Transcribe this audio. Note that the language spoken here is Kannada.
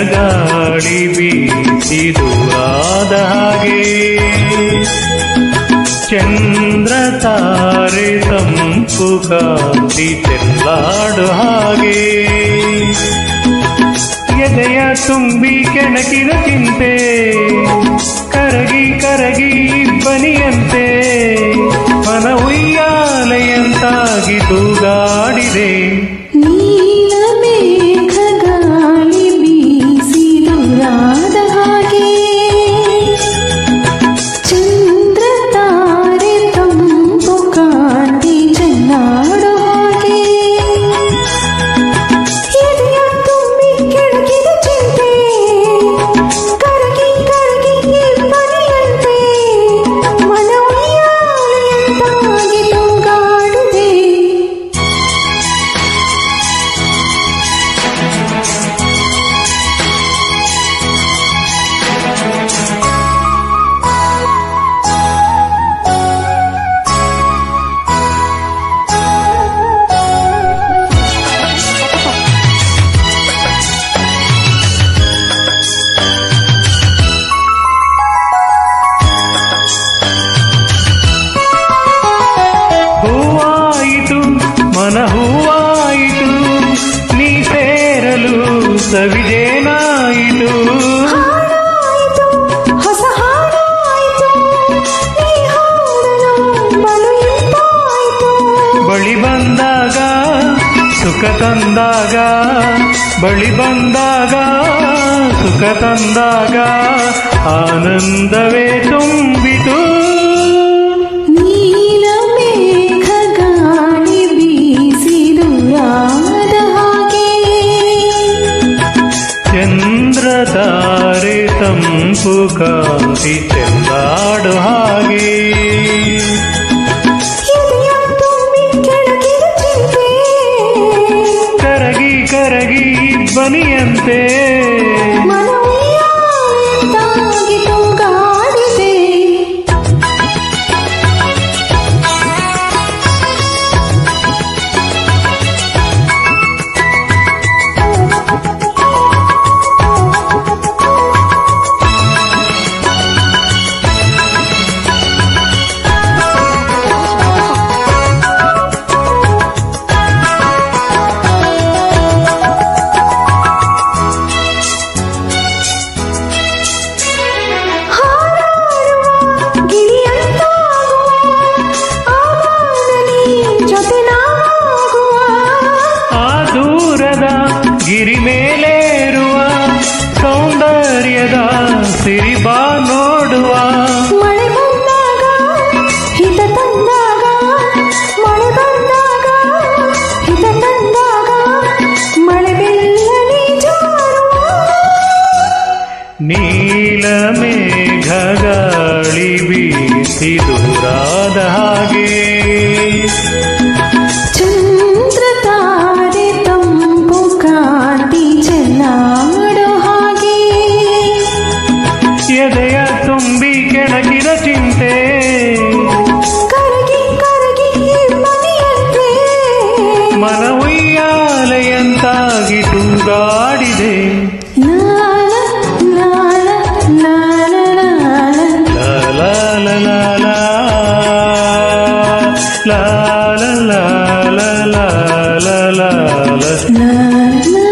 ಗಾಳಿ ಬೀಸಿದು ಆದ ಹಾಗೆ ಚಂದ್ರ ತಾರೆ ತಂಪು ಕಾಂತಿ ಚೆಲ್ಲಾಡು ಹಾಗೆ ಎದೆಯ ತುಂಬಿ ಕೆಣಕಿದ ಚಿಂತೆ ಕರಗಿ ಕರಗಿ ಬನಿಯಂತೆ ಮನ ಉಯ್ಯಾಲೆಯಂತಾಗಿ ತೂಗಾಡಿದೆ ನೀಲ ಮೇಘ ಗಾಳಿ ಬೀಸಿದು ರಾದ ಹಾಗೆ ಚಂದ್ರ ತಾರೆ ತಂಪು ಕಾಂತಿ ಚೆಲ್ಲಾಡು ಹಾಗೆ ಎದೆಯ ತುಂಬಿ ಕೆಣಕಿದ ಚಿಂತೆ ಕರಗಿ ಕರಗಿ ಬನಿಯಂತೆ ಮನ ಉಯ್ಯಾಲೆಯಂತಾಗಿ ತೂಗಾಡಿದೆ ಹೂವಾಯಿತು ಮನ ಹೂವಾಯಿತು ನೀ ಸೇರಲು ಸವಿಜೇನಾಯಿತು ಹಾಡಾಯಿತು ಹೊಸ ಹಾಡಾಯಿತು ನೀ ಹಾಡಲು ಬಲು ಇಂಪಾಯಿತು ಬಳಿ ಬಂದಾಗ ಸುಖ ತಂದಾಗ ಬಳಿ ಬಂದಾಗ ಸುಖ ತಂದಾಗ ಆನಂದವೇ ತುಂಬಿತು ನೀಲ ಮೇಘ ಗಾಳಿ ಬೀಸಿದು ರಾದ ಹಾಗೆ ಚಂದ್ರ ತಾರೆ ತಂಪು ಕಾಂತಿ ಚೆಲ್ಲಾಡು ಹಾಗೆ ಎದೆಯ ತುಂಬಿ ಕೆಣಕಿದ ಚಿಂತೆ ಕರಗಿ ಕರಗಿ ಬನಿಯಂತೆ ಮನ ಉಯ್ಯಾಲೆಯಂತಾಗಿ ತೂಗಾಡಿದೆ ಹಾರಾಡುವ ಗಿಳಿಯಂತಾಗುವ ಆಗಾಗಲಿ ಜೊತೆ ನಾವಾಗುವ ಆ ದೂರದ ಗಿರಿ ಮೇಲೇರುವ ಸೌಂದರ್ಯದ ಸಿರಿಬಾ ನೋಡುವ ಮಳೆ ಬಂದಾಗ ಹಿತ ತಂದಾಗ ಮಳೆ ಬಂದಾಗ ಹಿತ ತಂದಾಗ ಮಳೆ ಬೆಲ್ಲನೆ ಜಾರುವ ನೀಲ ಮೇಘ ಗಾಳಿ ಬೀಸಿದು ರಾದ ಹಾಗೆ ಚಂದ್ರ ತಾರೆ ತಂಪು ಕಾಂತಿ ಚೆಲ್ಲಾಡು ಹಾಗೆ ಎದೆಯ ತುಂಬಿ ಕೆಣಕಿದ ಚಿಂತೆ ಕರಗಿ ಕರಗಿ ಮನೆಯಂತೆ ಮನ ಉಯ್ಯಾಲೆಯಂತಾಗಿ ತೂಗಾಡಿದೆ ಲಾಲ ಲಾಲ ಲಾಲ ಲಾಲ ಲ ಲ ಲ ಲ ಲ ಲ ಲ ಲ ಲ ಲ ಲ ಲ ಲಾಲ